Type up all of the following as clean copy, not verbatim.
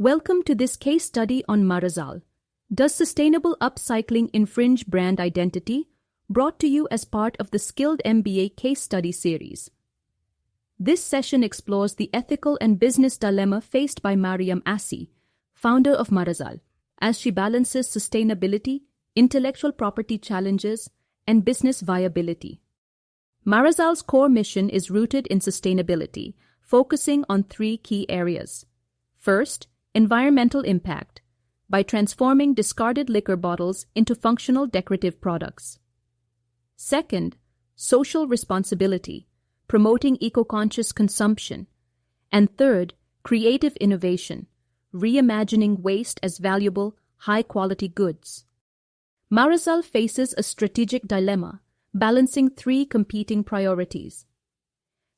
Welcome to this case study on Marazal. Does sustainable upcycling infringe brand identity? Brought to you as part of the Skilled MBA case study series. This session explores the ethical and business dilemma faced by Mariam Assi, founder of Marazal, as she balances sustainability, intellectual property challenges, and business viability. Marazal's core mission is rooted in sustainability, focusing on three key areas. First, environmental impact, by transforming discarded liquor bottles into functional decorative products. Second, social responsibility, promoting eco-conscious consumption. And third, creative innovation, reimagining waste as valuable, high-quality goods. Marazal faces a strategic dilemma, balancing three competing priorities.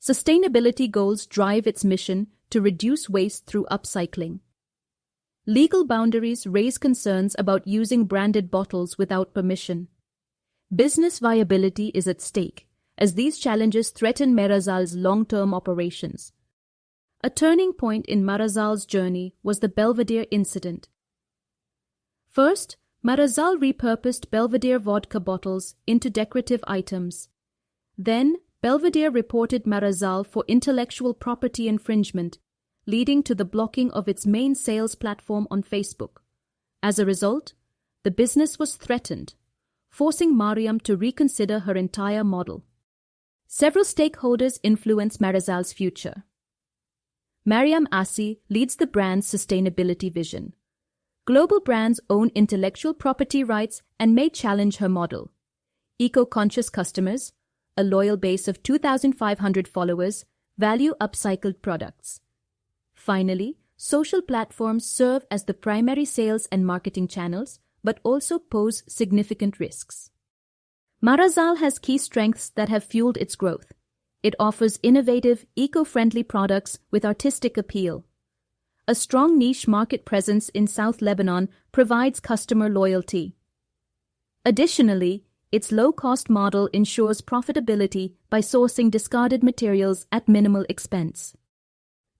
Sustainability goals drive its mission to reduce waste through upcycling. Legal boundaries raise concerns about using branded bottles without permission. Business viability is at stake, as these challenges threaten Marazal's long-term operations. A turning point in Marazal's journey was the Belvedere incident. First, Marazal repurposed Belvedere vodka bottles into decorative items. Then, Belvedere reported Marazal for intellectual property infringement, leading to the blocking of its main sales platform on Facebook. As a result, the business was threatened, forcing Mariam to reconsider her entire model. Several stakeholders influence Marazal's future. Mariam Assi leads the brand's sustainability vision. Global brands own intellectual property rights and may challenge her model. Eco-conscious customers, a loyal base of 2,500 followers, value upcycled products. Finally, social platforms serve as the primary sales and marketing channels, but also pose significant risks. Marazal has key strengths that have fueled its growth. It offers innovative, eco-friendly products with artistic appeal. A strong niche market presence in South Lebanon provides customer loyalty. Additionally, its low-cost model ensures profitability by sourcing discarded materials at minimal expense.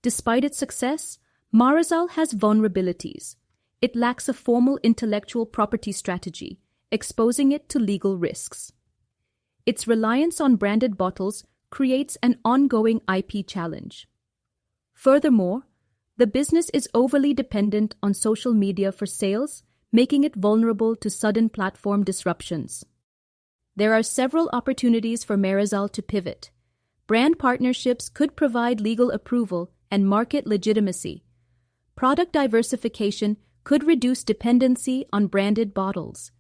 Despite its success, Marazal has vulnerabilities. It lacks a formal intellectual property strategy, exposing it to legal risks. Its reliance on branded bottles creates an ongoing IP challenge. Furthermore, the business is overly dependent on social media for sales, making it vulnerable to sudden platform disruptions. There are several opportunities for Marazal to pivot. Brand partnerships could provide legal approval and market legitimacy. Product diversification could reduce dependency on branded bottles.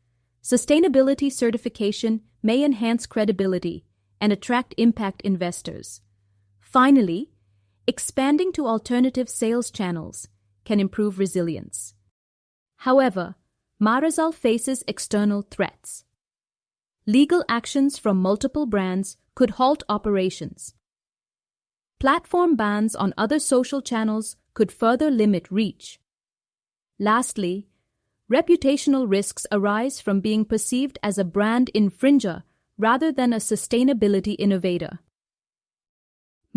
Sustainability certification may enhance credibility and attract impact investors. Finally, expanding to alternative sales channels can improve resilience. However, Marazal faces external threats. Legal actions from multiple brands could halt operations. Platform bans on other social channels could further limit reach. Lastly, reputational risks arise from being perceived as a brand infringer rather than a sustainability innovator.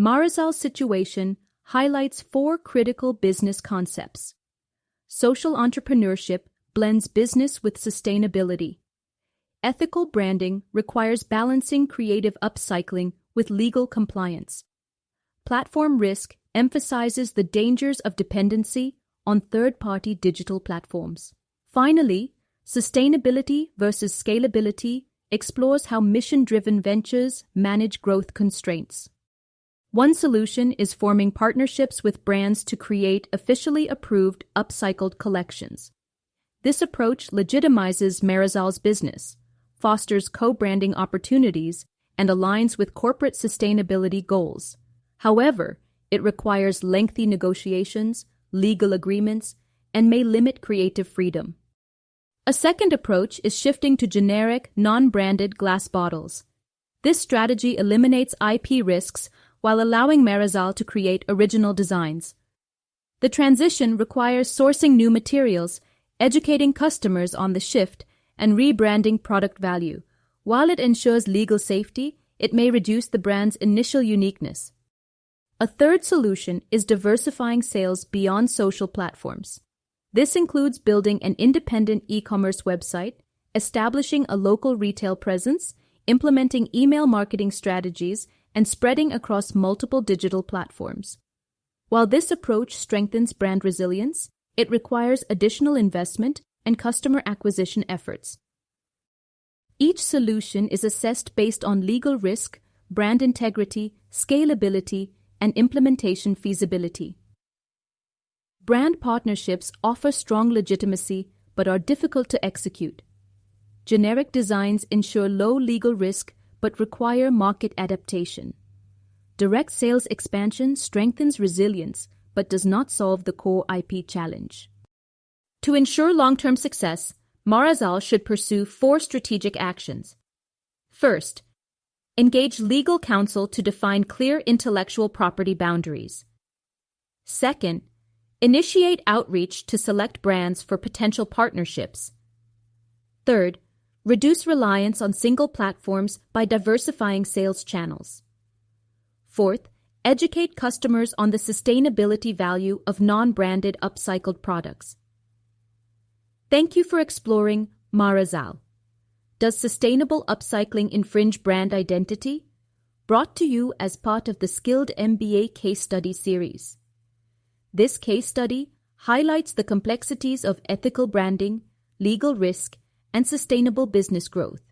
Marazal's situation highlights four critical business concepts. Social entrepreneurship blends business with sustainability. Ethical branding requires balancing creative upcycling with legal compliance. Platform risk emphasizes the dangers of dependency on third-party digital platforms. Finally, sustainability versus scalability explores how mission-driven ventures manage growth constraints. One solution is forming partnerships with brands to create officially approved upcycled collections. This approach legitimizes Marazal's business, fosters co-branding opportunities, and aligns with corporate sustainability goals. However, it requires lengthy negotiations, legal agreements, and may limit creative freedom. A second approach is shifting to generic, non-branded glass bottles. This strategy eliminates IP risks while allowing Marazal to create original designs. The transition requires sourcing new materials, educating customers on the shift, and rebranding product value. While it ensures legal safety, it may reduce the brand's initial uniqueness. A third solution is diversifying sales beyond social platforms. This includes building an independent e-commerce website, establishing a local retail presence, implementing email marketing strategies, and spreading across multiple digital platforms. While this approach strengthens brand resilience, it requires additional investment and customer acquisition efforts. Each solution is assessed based on legal risk, brand integrity, scalability, and implementation feasibility. Brand partnerships offer strong legitimacy but are difficult to execute. Generic designs ensure low legal risk but require market adaptation. Direct sales expansion strengthens resilience but does not solve the core IP challenge. To ensure long-term success, Marazal should pursue 4 strategic actions. First, engage legal counsel to define clear intellectual property boundaries. Second, initiate outreach to select brands for potential partnerships. Third, reduce reliance on single platforms by diversifying sales channels. Fourth, educate customers on the sustainability value of non-branded upcycled products. Thank you for exploring Marazal. Does sustainable upcycling infringe brand identity? Brought to you as part of the Skilled MBA case study series. This case study highlights the complexities of ethical branding, legal risk, and sustainable business growth.